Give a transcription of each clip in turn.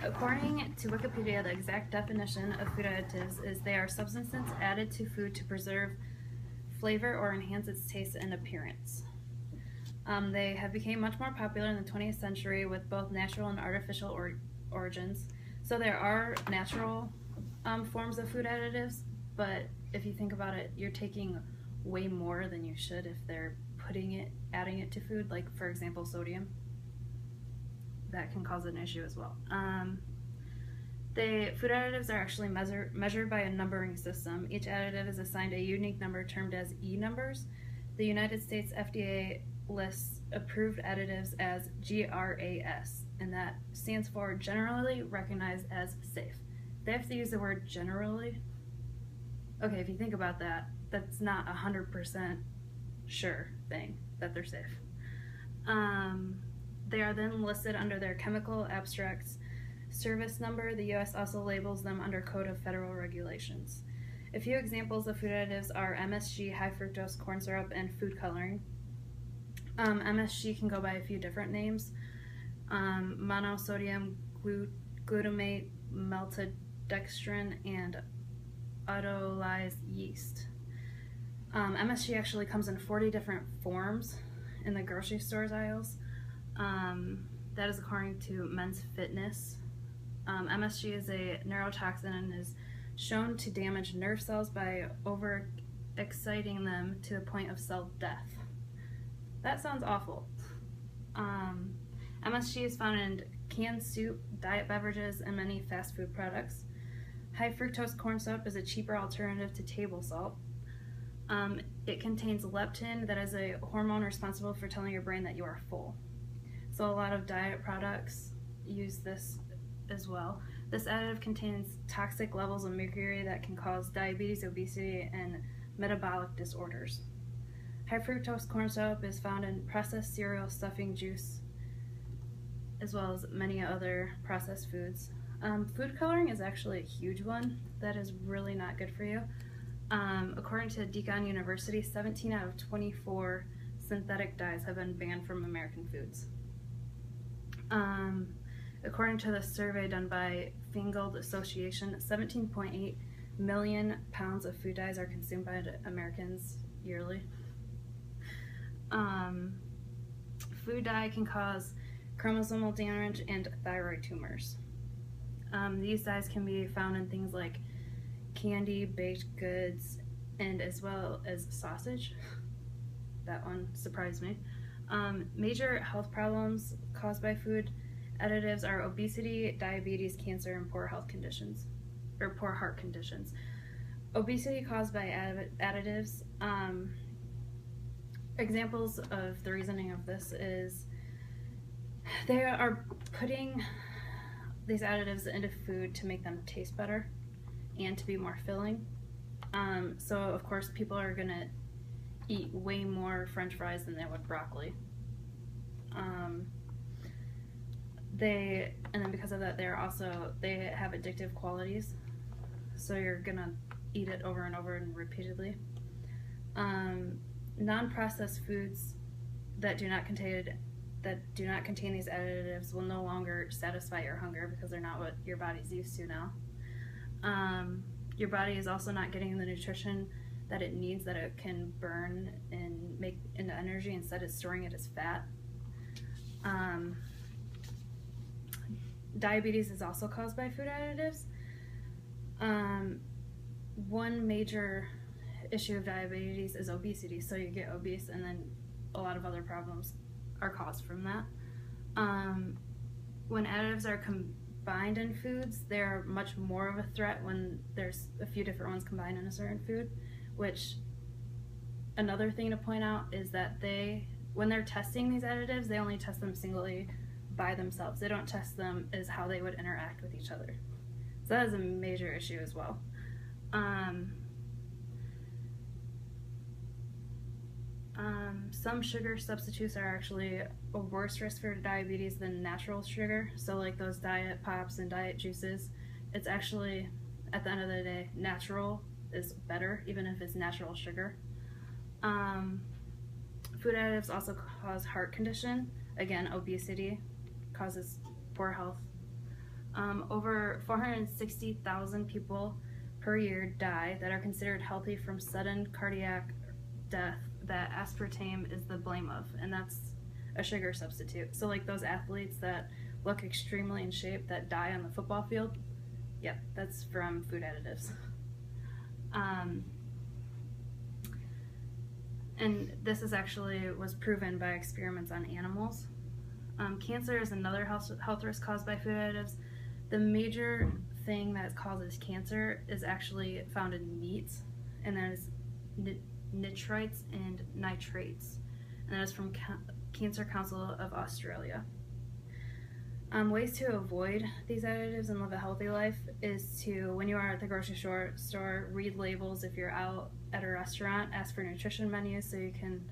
According to Wikipedia, the exact definition of food additives is they are substances added to food to preserve flavor or enhance its taste and appearance. They have become much more popular in the 20th century with both natural and artificial origins. So there are natural forms of food additives, but if you think about it, you're taking way more than you should if they're adding it to food, like for example sodium. That can cause an issue as well. Food additives are actually measured by a numbering system. Each additive is assigned a unique number termed as E numbers. The United States FDA lists approved additives as GRAS, and that stands for generally recognized as safe. They have to use the word generally. Okay, if you think about that, that's not 100% sure thing that they're safe. They are then listed under their chemical abstracts service number. The U.S. also labels them under Code of Federal Regulations. A few examples of food additives are MSG, high fructose corn syrup, and food coloring. MSG can go by a few different names. Monosodium glutamate, maltodextrin, and autolyzed yeast. MSG actually comes in 40 different forms in the grocery stores aisles. That is according to Men's Fitness. MSG is a neurotoxin and is shown to damage nerve cells by overexciting them to the point of cell death. That sounds awful. MSG is found in canned soup, diet beverages, and many fast food products. High fructose corn syrup is a cheaper alternative to table salt. It contains leptin, that is a hormone responsible for telling your brain that you are full. So a lot of diet products use this as well. This additive contains toxic levels of mercury that can cause diabetes, obesity, and metabolic disorders. High fructose corn syrup is found in processed cereal, stuffing, juice, as well as many other processed foods. Food coloring is actually a huge one that is really not good for you. According to Deakin University, 17 out of 24 synthetic dyes have been banned from American foods. According to the survey done by Feingold Association, 17.8 million pounds of food dyes are consumed by Americans yearly. Food dye can cause chromosomal damage and thyroid tumors. These dyes can be found in things like candy, baked goods, and as well as sausage. That one surprised me. Major health problems caused by food additives are obesity, diabetes, cancer, and poor heart conditions. Obesity caused by additives. Examples of the reasoning of this is they are putting these additives into food to make them taste better and to be more filling. So of course people are gonna eat way more French fries than they would broccoli. And then because of that, they have addictive qualities. So you're gonna eat it over and over and repeatedly. Non-processed foods that do not contain these additives will no longer satisfy your hunger because they're not what your body's used to now. Your body is also not getting the nutrition that it needs, that it can burn and make into energy. Instead, it's storing it as fat. Diabetes is also caused by food additives. One major issue of diabetes is obesity. So you get obese, and then a lot of other problems are caused from that. When additives are combined in foods, they're much more of a threat when there's a few different ones combined in a certain food, which another thing to point out is that when they're testing these additives, they only test them singly by themselves. They don't test them as how they would interact with each other. So that is a major issue as well. Some sugar substitutes are actually a worse risk for diabetes than natural sugar. So like those diet pops and diet juices, it's actually, at the end of the day, natural is better, even if it's natural sugar. Food additives also cause heart condition. Again, obesity causes poor health. Over 460,000 people per year die that are considered healthy from sudden cardiac death that aspartame is the blame of, and that's a sugar substitute. So like those athletes that look extremely in shape that die on the football field, yep, that's from food additives. And this is actually was proven by experiments on animals. Cancer is another health risk caused by food additives. The major thing that causes cancer is actually found in meats, and that is nitrites and nitrates, and that is from Cancer Council of Australia. Ways to avoid these additives and live a healthy life is to, when you are at the grocery store, read labels. If you're out at a restaurant, ask for nutrition menus so you can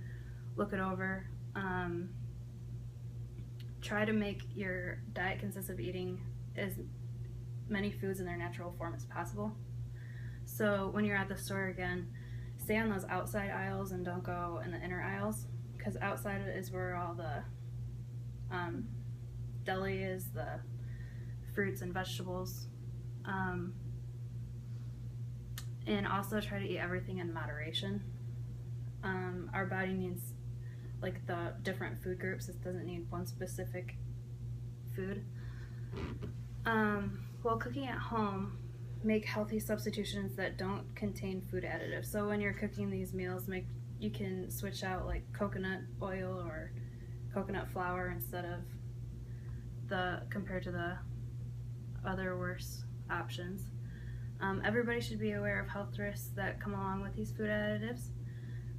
look it over. Try to make your diet consist of eating as many foods in their natural form as possible. So when you're at the store again, stay on those outside aisles and don't go in the inner aisles, because outside is where all the deli is, the fruits and vegetables. And also try to eat everything in moderation. Our body needs like the different food groups. It doesn't need one specific food. While cooking at home, make healthy substitutions that don't contain food additives. So when you're cooking these meals, you can switch out like coconut oil or coconut flour instead of compared to the other worse options. Everybody should be aware of health risks that come along with these food additives.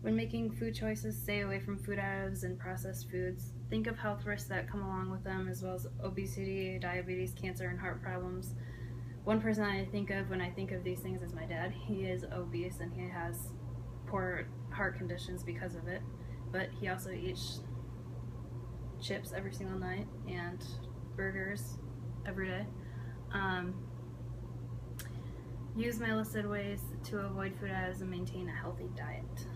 When making food choices, stay away from food additives and processed foods. Think of health risks that come along with them, as well as obesity, diabetes, cancer, and heart problems. One person I think of when I think of these things is my dad. He is obese and he has poor heart conditions because of it, but he also eats chips every single night and burgers every day. Use my listed ways to avoid food additives and maintain a healthy diet.